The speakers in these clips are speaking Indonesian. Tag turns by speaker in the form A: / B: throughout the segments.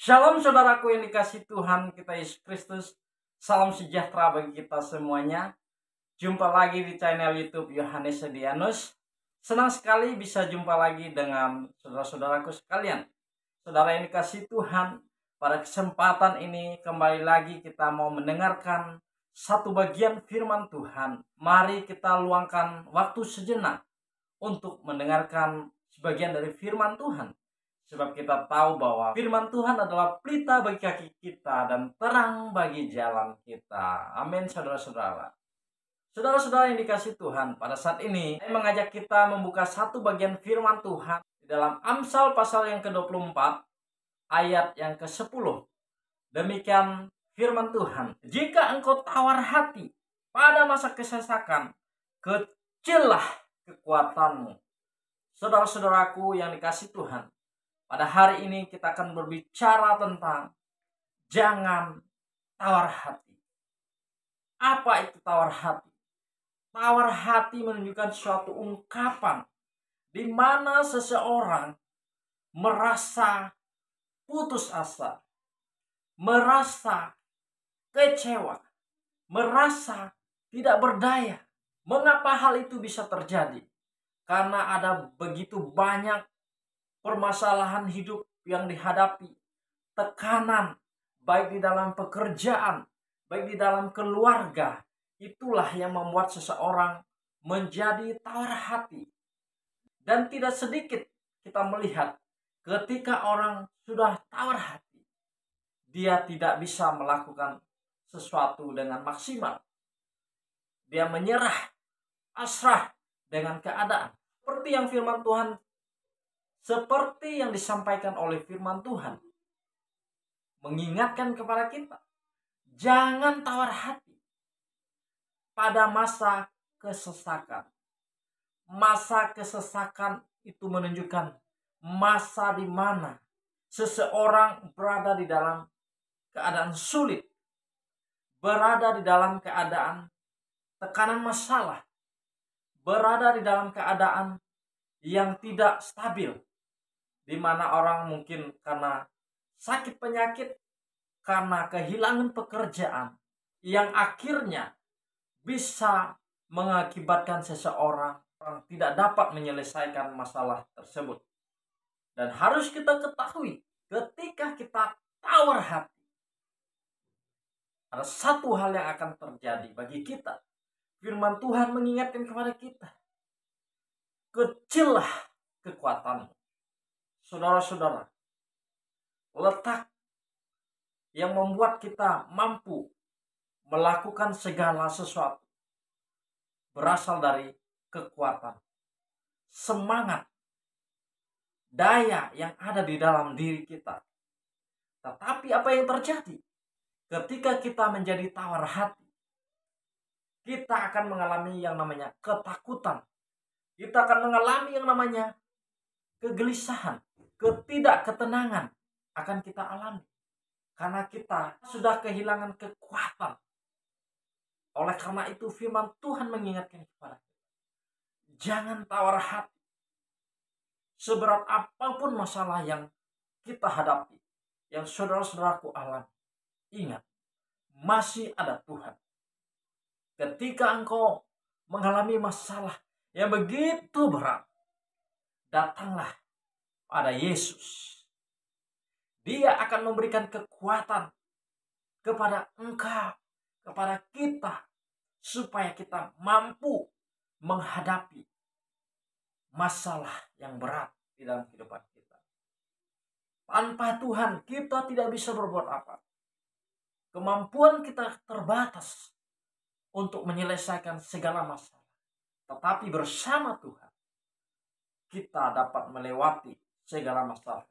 A: Shalom saudaraku yang dikasih Tuhan kita Yesus Kristus. Salam sejahtera bagi kita semuanya. Jumpa lagi di channel YouTube Yohanes Sedianus. Senang sekali bisa jumpa lagi dengan saudara-saudaraku sekalian. Saudara yang dikasih Tuhan, pada kesempatan ini kembali lagi kita mau mendengarkan satu bagian firman Tuhan. Mari kita luangkan waktu sejenak untuk mendengarkan sebagian dari firman Tuhan. Sebab kita tahu bahwa firman Tuhan adalah pelita bagi kaki kita dan terang bagi jalan kita. Amin saudara-saudara. Saudara-saudara yang dikasih Tuhan, pada saat ini saya mengajak kita membuka satu bagian firman Tuhan di dalam Amsal pasal yang ke-24 ayat yang ke-10. Demikian firman Tuhan. Jika engkau tawar hati pada masa kesesakan, kecillah kekuatanmu. Saudara-saudaraku yang dikasih Tuhan, pada hari ini kita akan berbicara tentang jangan tawar hati. Apa itu tawar hati? Tawar hati menunjukkan suatu ungkapan di mana seseorang merasa putus asa, merasa kecewa, merasa tidak berdaya. Mengapa hal itu bisa terjadi? Karena ada begitu banyak permasalahan hidup yang dihadapi, tekanan, baik di dalam pekerjaan, baik di dalam keluarga. Itulah yang membuat seseorang menjadi tawar hati. Dan tidak sedikit kita melihat ketika orang sudah tawar hati, dia tidak bisa melakukan sesuatu dengan maksimal. Dia menyerah, pasrah dengan keadaan. Seperti yang disampaikan oleh firman Tuhan, mengingatkan kepada kita, jangan tawar hati pada masa kesesakan. Masa kesesakan itu menunjukkan masa di mana seseorang berada di dalam keadaan sulit, berada di dalam keadaan tekanan masalah, berada di dalam keadaan yang tidak stabil, di mana orang mungkin karena sakit penyakit, karena kehilangan pekerjaan, yang akhirnya bisa mengakibatkan seseorang tidak dapat menyelesaikan masalah tersebut. Dan harus kita ketahui, ketika kita tawar hati, ada satu hal yang akan terjadi bagi kita. Firman Tuhan mengingatkan kepada kita, kecillah kekuatanmu. Saudara-saudara, letak yang membuat kita mampu melakukan segala sesuatu berasal dari kekuatan, semangat, daya yang ada di dalam diri kita. Tetapi apa yang terjadi ketika kita menjadi tawar hati? Kita akan mengalami yang namanya ketakutan. Kita akan mengalami yang namanya kegelisahan, ketidakketenangan akan kita alami. Karena kita sudah kehilangan kekuatan. Oleh karena itu firman Tuhan mengingatkan kepada kita, jangan tawar hati. Seberat apapun masalah yang kita hadapi, yang saudara-saudaraku alami, ingat, masih ada Tuhan. Ketika engkau mengalami masalah yang begitu berat, datanglah pada Yesus. Dia akan memberikan kekuatan kepada engkau, kepada kita, supaya kita mampu menghadapi masalah yang berat di dalam kehidupan kita. Tanpa Tuhan kita tidak bisa berbuat apa. Kemampuan kita terbatas untuk menyelesaikan segala masalah. Tetapi bersama Tuhan kita dapat melewati segala masalah.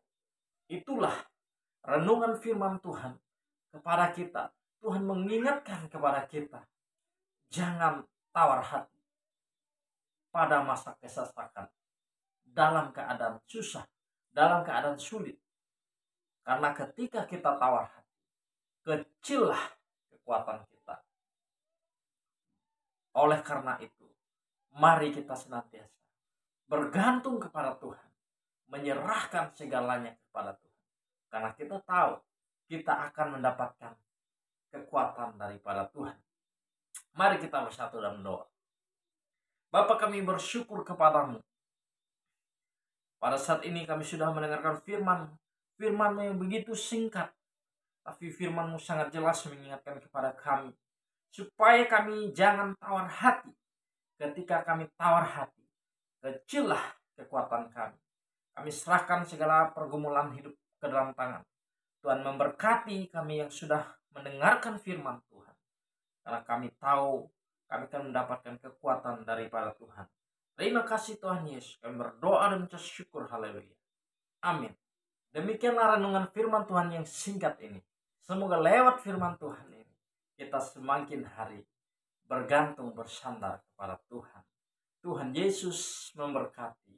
A: Itulah renungan firman Tuhan kepada kita. Tuhan mengingatkan kepada kita, jangan tawar hati pada masa kesesakan, dalam keadaan susah, dalam keadaan sulit. Karena ketika kita tawar hati, kecillah kekuatan kita. Oleh karena itu, mari kita senantiasa bergantung kepada Tuhan, menyerahkan segalanya kepada Tuhan. Karena kita tahu kita akan mendapatkan kekuatan daripada Tuhan. Mari kita bersatu dalam doa. Bapa, kami bersyukur kepadamu. Pada saat ini kami sudah mendengarkan firman-Mu yang begitu singkat. Tapi firman-Mu sangat jelas mengingatkan kepada kami. Supaya kami jangan tawar hati. Ketika kami tawar hati, kecillah kekuatan kami. Kami serahkan segala pergumulan hidup ke dalam tangan. Tuhan memberkati kami yang sudah mendengarkan firman Tuhan. Karena kami tahu kami akan mendapatkan kekuatan daripada Tuhan. Terima kasih Tuhan Yesus. Kami berdoa dan mengucap syukur. Haleluya. Amin. Demikianlah renungan firman Tuhan yang singkat ini. Semoga lewat firman Tuhan ini kita semakin hari bergantung bersandar kepada Tuhan. Tuhan Yesus memberkati.